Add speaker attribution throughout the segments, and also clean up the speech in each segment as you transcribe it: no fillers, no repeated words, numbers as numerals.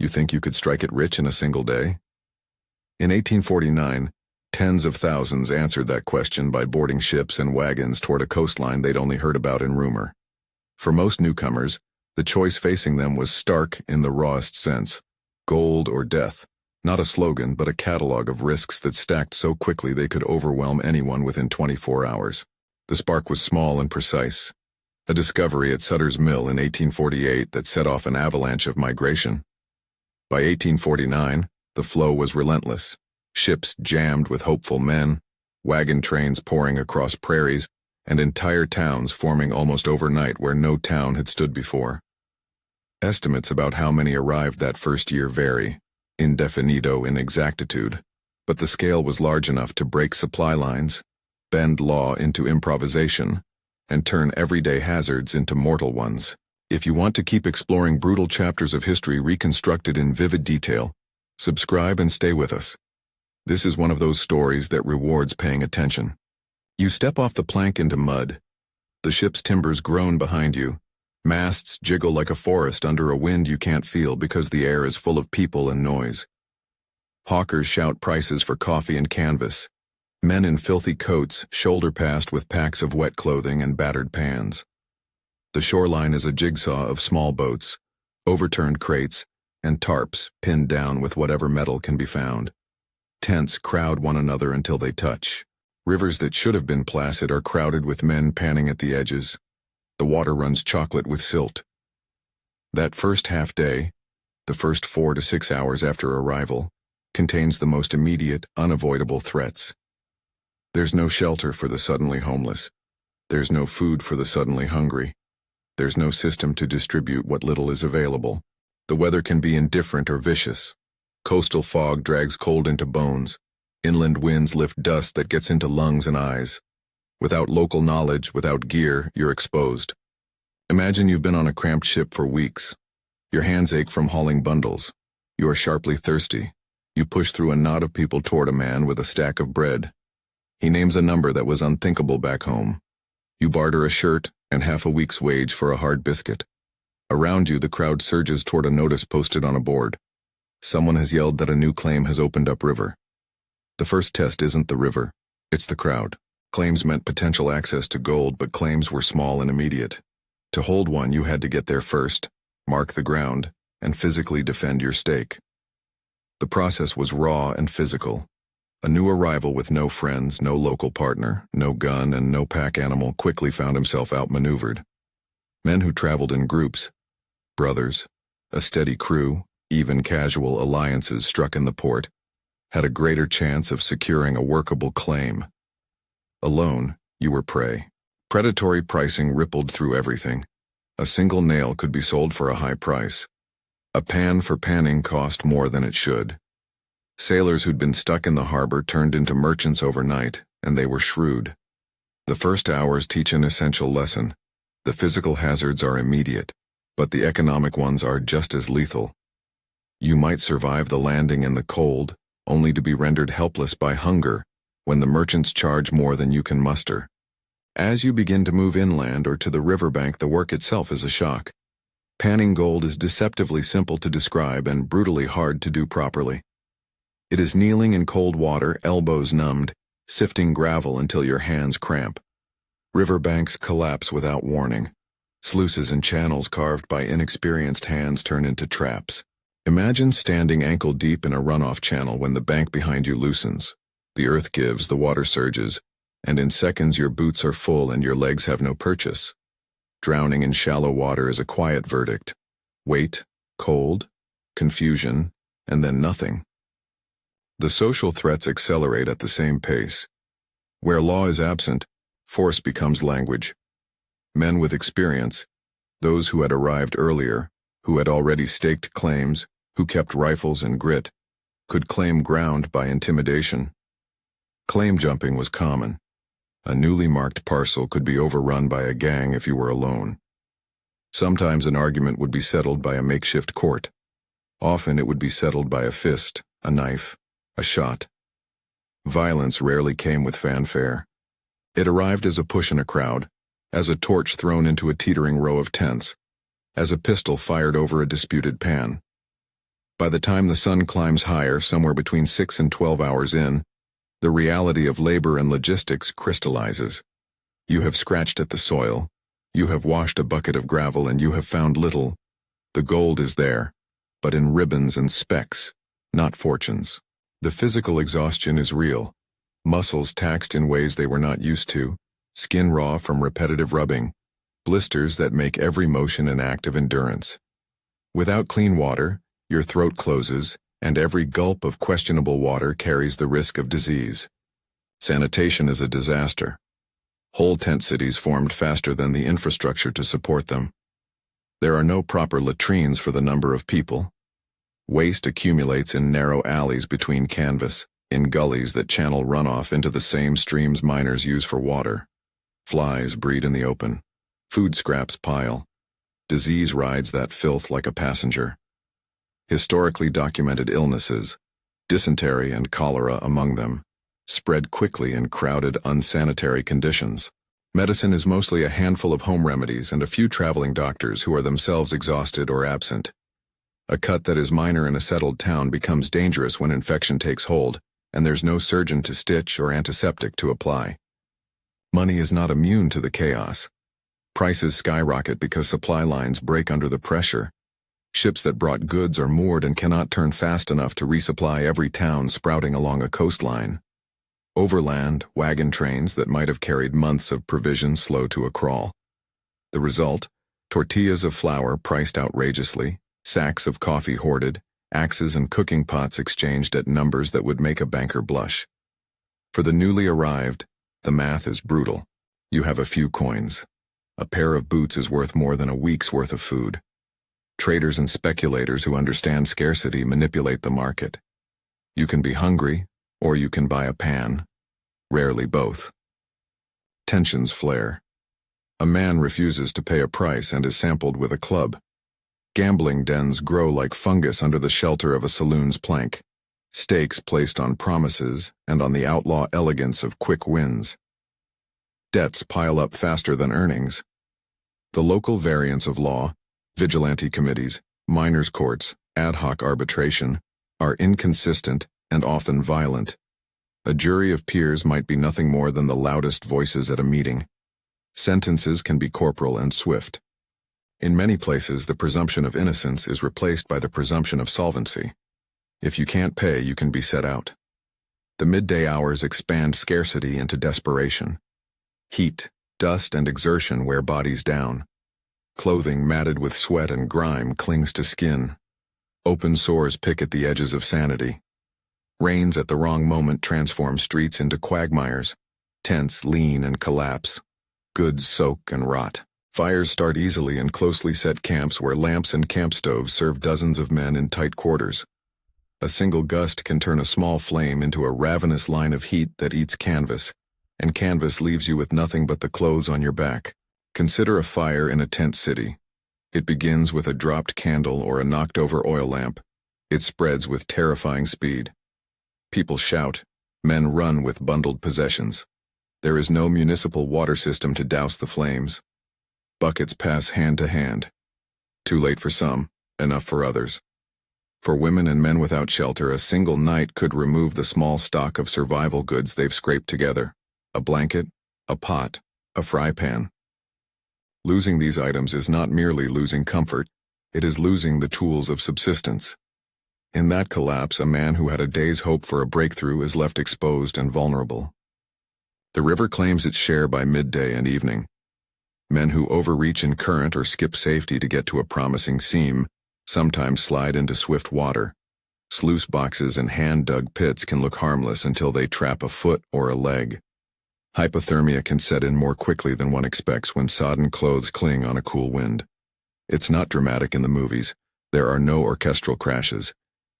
Speaker 1: You think you could strike it rich in a single day? In 1849, tens of thousands answered that question by boarding ships and wagons toward a coastline they'd only heard about in rumor. For most newcomers, the choice facing them was stark in the rawest sense: gold or death. Not a slogan, but a catalog of risks that stacked so quickly they could overwhelm anyone within 24 hours. The spark was small and precise. A discovery at Sutter's mill in 1848 that set off an avalanche of migration. By 1849, the flow was relentless. Ships jammed with hopeful men, wagon trains pouring across prairies, and entire towns forming almost overnight where no town had stood before. Estimates about how many arrived that first year vary, indefinido in exactitude, but the scale was large enough to break supply lines, bend law into improvisation, and turn everyday hazards into mortal ones. If you want to keep exploring brutal chapters of history reconstructed in vivid detail, subscribe and stay with us. This is one of those stories that rewards paying attention. You step off the plank into mud. The ship's timbers groan behind you. Masts jiggle like a forest under a wind you can't feel because the air is full of people and noise. Hawkers shout prices for coffee and canvas. Men in filthy coats shoulder past with packs of wet clothing and battered pans. The shoreline is a jigsaw of small boats, overturned crates, and tarps pinned down with whatever metal can be found. Tents crowd one another until they touch. Rivers that should have been placid are crowded with men panning at the edges. The water runs chocolate with silt. That first half day, the first 4 to 6 hours after arrival, contains the most immediate, unavoidable threats. There's no shelter for the suddenly homeless. There's no food for the suddenly hungry. There's no system to distribute what little is available. The weather can be indifferent or vicious. Coastal fog drags cold into bones. Inland winds lift dust that gets into lungs and eyes. Without local knowledge, without gear, you're exposed. Imagine you've been on a cramped ship for weeks. Your hands ache from hauling bundles. You are sharply thirsty. You push through a knot of people toward a man with a stack of bread. He names a number that was unthinkable back home. You barter a shirt and half a week's wage for a hard biscuit. Around you, the crowd surges toward a notice posted on a board. Someone has yelled that a new claim has opened up river. The first test isn't the river, it's the crowd. Claims meant potential access to gold, but claims were small and immediate. To hold one, you had to get there first, mark the ground, and physically defend your stake. The process was raw and physical. A new arrival with no friends, no local partner, no gun, and no pack animal quickly found himself outmaneuvered. Men who traveled in groups, brothers, a steady crew, even casual alliances struck in the port, had a greater chance of securing a workable claim. Alone, you were prey. Predatory pricing rippled through everything. A single nail could be sold for a high price. A pan for panning cost more than it should. Sailors who'd been stuck in the harbor turned into merchants overnight, and they were shrewd. The first hours teach an essential lesson. The physical hazards are immediate, but the economic ones are just as lethal. You might survive the landing in the cold, only to be rendered helpless by hunger when the merchants charge more than you can muster. As you begin to move inland or to the riverbank, the work itself is a shock. Panning gold is deceptively simple to describe and brutally hard to do properly. It is kneeling in cold water, elbows numbed, sifting gravel until your hands cramp. Riverbanks collapse without warning. Sluices and channels carved by inexperienced hands turn into traps. Imagine standing ankle-deep in a runoff channel when the bank behind you loosens. The earth gives, the water surges, and in seconds your boots are full and your legs have no purchase. Drowning in shallow water is a quiet verdict. Wait, cold, confusion, and then nothing. The social threats accelerate at the same pace. Where law is absent, force becomes language. Men with experience, those who had arrived earlier, who had already staked claims, who kept rifles and grit, could claim ground by intimidation. Claim jumping was common. A newly marked parcel could be overrun by a gang if you were alone. Sometimes an argument would be settled by a makeshift court. Often it would be settled by a fist, a knife, a shot. Violence rarely came with fanfare. It arrived as a push in a crowd, as a torch thrown into a teetering row of tents, as a pistol fired over a disputed pan. By the time the sun climbs higher, somewhere between 6 and 12 hours in, the reality of labor and logistics crystallizes. You have scratched at the soil, you have washed a bucket of gravel, and you have found little. The gold is there, but in ribbons and specks, not fortunes. The physical exhaustion is real. Muscles taxed in ways they were not used to, skin raw from repetitive rubbing, blisters that make every motion an act of endurance. Without clean water, your throat closes, and every gulp of questionable water carries the risk of disease. Sanitation is a disaster. Whole tent cities formed faster than the infrastructure to support them. There are no proper latrines for the number of people. Waste accumulates in narrow alleys between canvas, in gullies that channel runoff into the same streams miners use for water. Flies breed in the open. Food scraps pile. Disease rides that filth like a passenger. Historically documented illnesses, dysentery and cholera among them, spread quickly in crowded, unsanitary conditions. Medicine is mostly a handful of home remedies and a few traveling doctors who are themselves exhausted or absent. A cut that is minor in a settled town becomes dangerous when infection takes hold, and there's no surgeon to stitch or antiseptic to apply. Money is not immune to the chaos. Prices skyrocket because supply lines break under the pressure. Ships that brought goods are moored and cannot turn fast enough to resupply every town sprouting along a coastline. Overland, wagon trains that might have carried months of provisions slow to a crawl. The result? Tortillas of flour priced outrageously, sacks of coffee hoarded, axes and cooking pots exchanged at numbers that would make a banker blush. For the newly arrived, the math is brutal. You have a few coins. A pair of boots is worth more than a week's worth of food. Traders and speculators who understand scarcity manipulate the market. You can be hungry, or you can buy a pan. Rarely both. Tensions flare. A man refuses to pay a price and is sampled with a club. Gambling dens grow like fungus under the shelter of a saloon's plank. Stakes placed on promises and on the outlaw elegance of quick wins. Debts pile up faster than earnings. The local variants of law, vigilante committees, miners' courts, ad hoc arbitration, are inconsistent and often violent. A jury of peers might be nothing more than the loudest voices at a meeting. Sentences can be corporal and swift. In many places, the presumption of innocence is replaced by the presumption of solvency. If you can't pay, you can be set out. The midday hours expand scarcity into desperation. Heat, dust, and exertion wear bodies down. Clothing matted with sweat and grime clings to skin. Open sores pick at the edges of sanity. Rains at the wrong moment transform streets into quagmires. Tents lean and collapse. Goods soak and rot. Fires start easily in closely set camps where lamps and camp stoves serve dozens of men in tight quarters. A single gust can turn a small flame into a ravenous line of heat that eats canvas, and canvas leaves you with nothing but the clothes on your back. Consider a fire in a tent city. It begins with a dropped candle or a knocked-over oil lamp. It spreads with terrifying speed. People shout. Men run with bundled possessions. There is no municipal water system to douse the flames. Buckets pass hand to hand. Too late for some, enough for others. For women and men without shelter, a single night could remove the small stock of survival goods they've scraped together. A blanket, a pot, a fry pan. Losing these items is not merely losing comfort, it is losing the tools of subsistence. In that collapse, a man who had a day's hope for a breakthrough is left exposed and vulnerable. The river claims its share by midday and evening. Men who overreach in current or skip safety to get to a promising seam sometimes slide into swift water. Sluice boxes and hand-dug pits can look harmless until they trap a foot or a leg. Hypothermia can set in more quickly than one expects when sodden clothes cling on a cool wind. It's not dramatic in the movies. There are no orchestral crashes.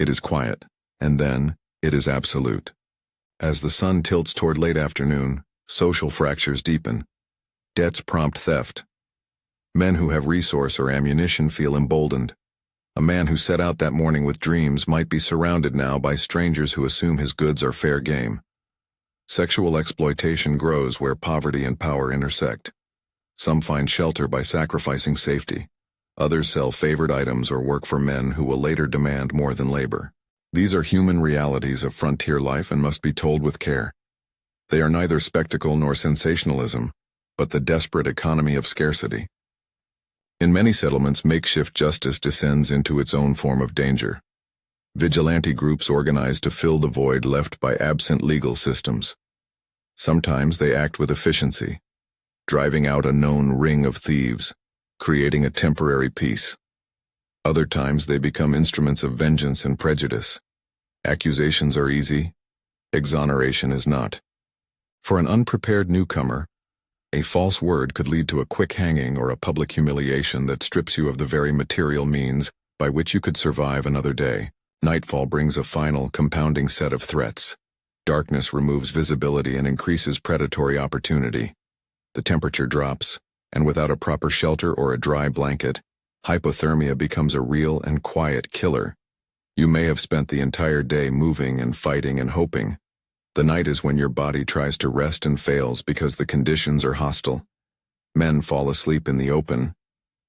Speaker 1: It is quiet, and then it is absolute. As the sun tilts toward late afternoon, social fractures deepen. Debts prompt theft. Men who have resource or ammunition feel emboldened. A man who set out that morning with dreams might be surrounded now by strangers who assume his goods are fair game. Sexual exploitation grows where poverty and power intersect. Some find shelter by sacrificing safety. Others sell favored items or work for men who will later demand more than labor. These are human realities of frontier life and must be told with care. They are neither spectacle nor sensationalism, but the desperate economy of scarcity. In many settlements, makeshift justice descends into its own form of danger. Vigilante groups organize to fill the void left by absent legal systems. Sometimes they act with efficiency, driving out a known ring of thieves, creating a temporary peace. Other times they become instruments of vengeance and prejudice. Accusations are easy, exoneration is not. For an unprepared newcomer, a false word could lead to a quick hanging or a public humiliation that strips you of the very material means by which you could survive another day. Nightfall brings a final, compounding set of threats. Darkness removes visibility and increases predatory opportunity. The temperature drops, and without a proper shelter or a dry blanket, hypothermia becomes a real and quiet killer. You may have spent the entire day moving and fighting and hoping. The night is when your body tries to rest and fails because the conditions are hostile. Men fall asleep in the open.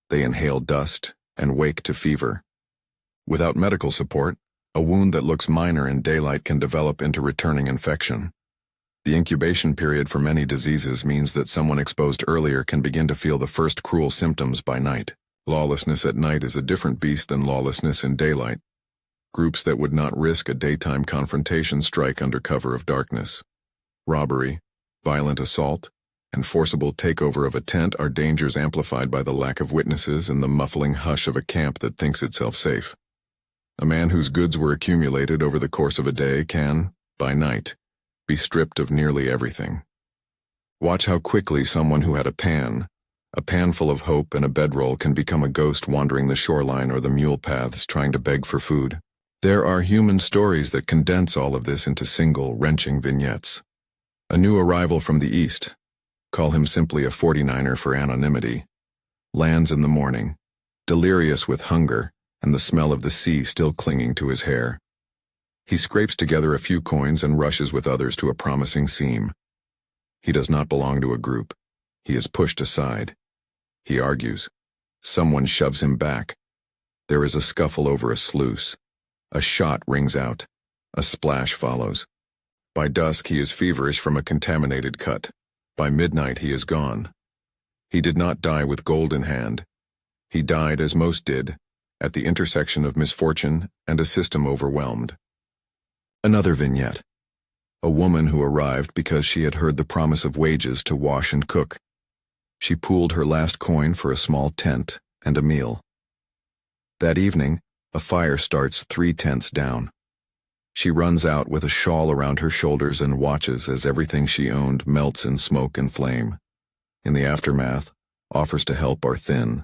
Speaker 1: They inhale dust and wake to fever. Without medical support, a wound that looks minor in daylight can develop into returning infection. The incubation period for many diseases means that someone exposed earlier can begin to feel the first cruel symptoms by night. Lawlessness at night is a different beast than lawlessness in daylight. Groups that would not risk a daytime confrontation strike under cover of darkness. Robbery, violent assault, and forcible takeover of a tent are dangers amplified by the lack of witnesses and the muffling hush of a camp that thinks itself safe. A man whose goods were accumulated over the course of a day can, by night, be stripped of nearly everything. Watch how quickly someone who had a pan full of hope and a bedroll can become a ghost wandering the shoreline or the mule paths trying to beg for food. There are human stories that condense all of this into single, wrenching vignettes. A new arrival from the east, call him simply a 49er for anonymity, lands in the morning, delirious with hunger and the smell of the sea still clinging to his hair. He scrapes together a few coins and rushes with others to a promising seam. He does not belong to a group. He is pushed aside. He argues. Someone shoves him back. There is a scuffle over a sluice. A shot rings out. A splash follows. By dusk he is feverish from a contaminated cut. By midnight he is gone. He did not die with gold in hand. He died, as most did, at the intersection of misfortune and a system overwhelmed. Another vignette. A woman who arrived because she had heard the promise of wages to wash and cook. She pooled her last coin for a small tent and a meal. That evening, a fire starts 3 tents down. She runs out with a shawl around her shoulders and watches as everything she owned melts in smoke and flame. In the aftermath, offers to help are thin.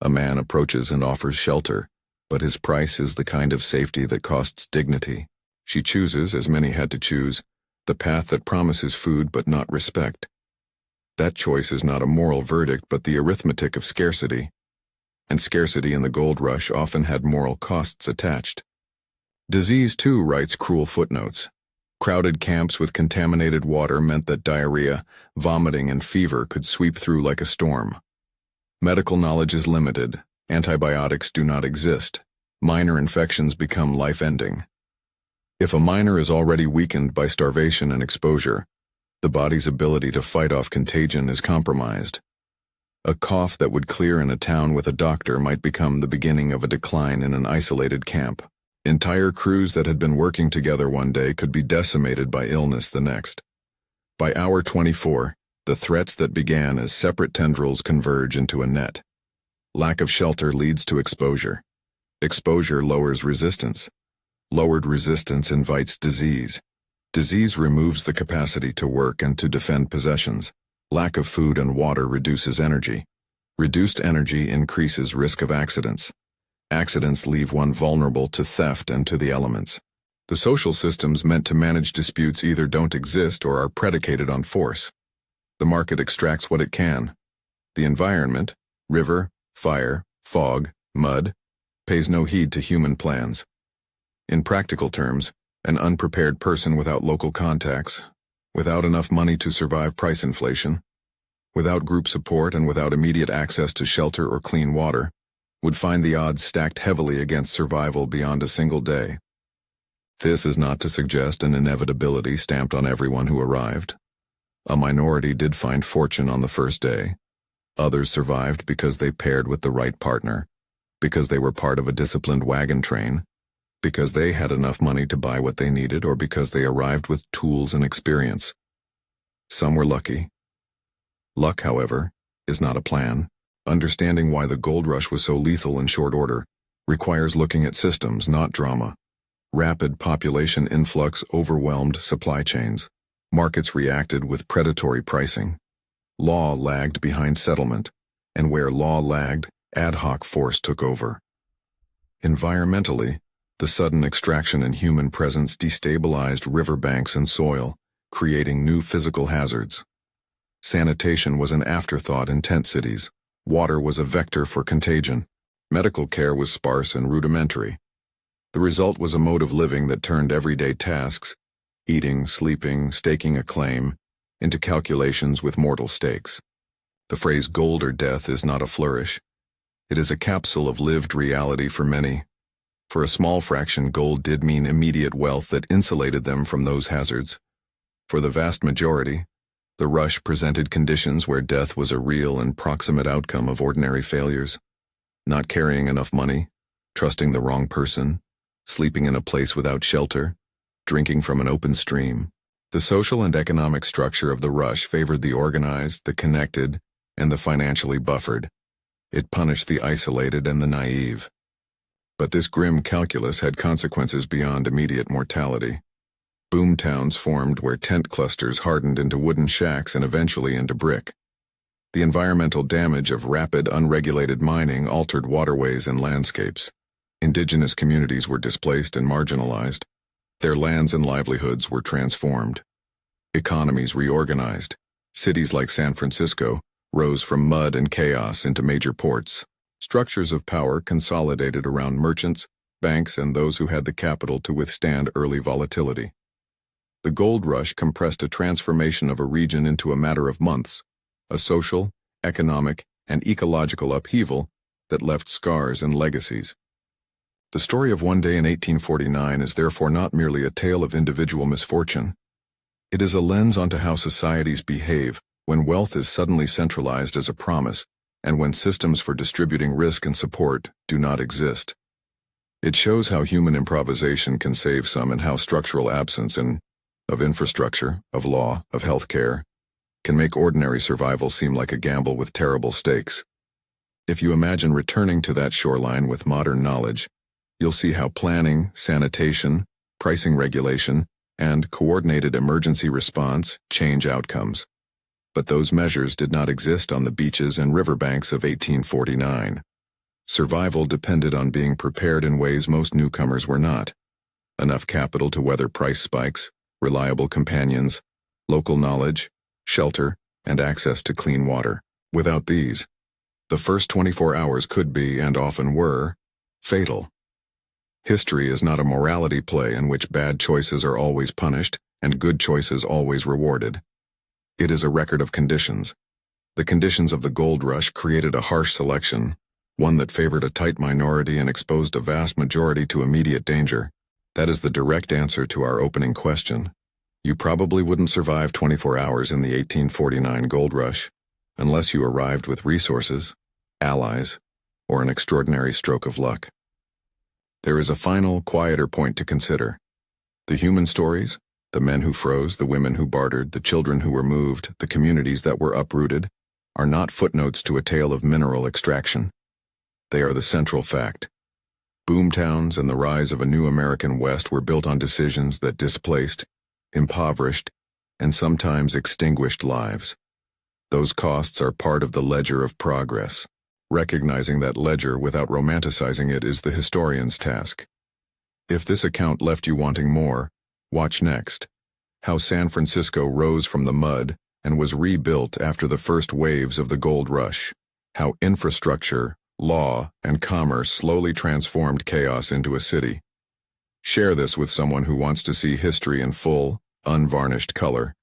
Speaker 1: A man approaches and offers shelter, but his price is the kind of safety that costs dignity. She chooses, as many had to choose, the path that promises food but not respect. That choice is not a moral verdict but the arithmetic of scarcity. And scarcity in the gold rush often had moral costs attached. Disease, too, writes cruel footnotes. Crowded camps with contaminated water meant that diarrhea, vomiting, and fever could sweep through like a storm. Medical knowledge is limited. Antibiotics do not exist. Minor infections become life-ending. If a miner is already weakened by starvation and exposure, the body's ability to fight off contagion is compromised. A cough that would clear in a town with a doctor might become the beginning of a decline in an isolated camp. Entire crews that had been working together one day could be decimated by illness the next. By hour 24, the threats that began as separate tendrils converge into a net. Lack of shelter leads to exposure. Exposure lowers resistance. Lowered resistance invites disease. Disease removes the capacity to work and to defend possessions. Lack of food and water reduces energy. Reduced energy increases risk of accidents. Accidents leave one vulnerable to theft and to the elements. The social systems meant to manage disputes either don't exist or are predicated on force. The market extracts what it can. The environment, river, fire, fog, mud, pays no heed to human plans. In practical terms, an unprepared person without local contacts, without enough money to survive price inflation, without group support and without immediate access to shelter or clean water, would find the odds stacked heavily against survival beyond a single day. This is not to suggest an inevitability stamped on everyone who arrived. A minority did find fortune on the first day. Others survived because they paired with the right partner, because they were part of a disciplined wagon train, because they had enough money to buy what they needed, or because they arrived with tools and experience. Some were lucky. Luck, however, is not a plan. Understanding why the gold rush was so lethal in short order requires looking at systems, not drama. Rapid population influx overwhelmed supply chains. Markets reacted with predatory pricing. Law lagged behind settlement, and where law lagged, ad hoc force took over. Environmentally, the sudden extraction and human presence destabilized riverbanks and soil, creating new physical hazards. Sanitation was an afterthought in tent cities. Water was a vector for contagion. Medical care was sparse and rudimentary. The result was a mode of living that turned everyday tasks, eating, sleeping, staking a claim, into calculations with mortal stakes. The phrase gold or death is not a flourish. It is a capsule of lived reality for many. For a small fraction, gold did mean immediate wealth that insulated them from those hazards. For the vast majority, the rush presented conditions where death was a real and proximate outcome of ordinary failures. Not carrying enough money, trusting the wrong person, sleeping in a place without shelter, drinking from an open stream. The social and economic structure of the rush favored the organized, the connected, and the financially buffered. It punished the isolated and the naive. But this grim calculus had consequences beyond immediate mortality. Boom towns formed where tent clusters hardened into wooden shacks and eventually into brick. The environmental damage of rapid, unregulated mining altered waterways and landscapes. Indigenous communities were displaced and marginalized. Their lands and livelihoods were transformed. Economies reorganized. Cities like San Francisco rose from mud and chaos into major ports. Structures of power consolidated around merchants, banks, and those who had the capital to withstand early volatility. The gold rush compressed a transformation of a region into a matter of months, a social, economic, and ecological upheaval that left scars and legacies. The story of one day in 1849 is therefore not merely a tale of individual misfortune. It is a lens onto how societies behave when wealth is suddenly centralized as a promise, and when systems for distributing risk and support do not exist. It shows how human improvisation can save some and how structural absence of infrastructure, of law, of health care, can make ordinary survival seem like a gamble with terrible stakes. If you imagine returning to that shoreline with modern knowledge, you'll see how planning, sanitation, pricing regulation, and coordinated emergency response change outcomes. But those measures did not exist on the beaches and riverbanks of 1849. Survival depended on being prepared in ways most newcomers were not. Enough capital to weather price spikes, reliable companions, local knowledge, shelter, and access to clean water. Without these, the first 24 hours could be, and often were, fatal. History is not a morality play in which bad choices are always punished and good choices always rewarded. It is a record of conditions. The conditions of the gold rush created a harsh selection, one that favored a tight minority and exposed a vast majority to immediate danger. That is the direct answer to our opening question. You probably wouldn't survive 24 hours in the 1849 gold rush unless you arrived with resources, allies, or an extraordinary stroke of luck. There is a final, quieter point to consider. The human stories, the men who froze, the women who bartered, the children who were moved, the communities that were uprooted, are not footnotes to a tale of mineral extraction. They are the central fact. Boomtowns and the rise of a new American West were built on decisions that displaced, impoverished, and sometimes extinguished lives. Those costs are part of the ledger of progress. Recognizing that ledger without romanticizing it is the historian's task. If this account left you wanting more, watch next. How San Francisco rose from the mud and was rebuilt after the first waves of the gold rush. How infrastructure, law, and commerce slowly transformed chaos into a city. Share this with someone who wants to see history in full, unvarnished color.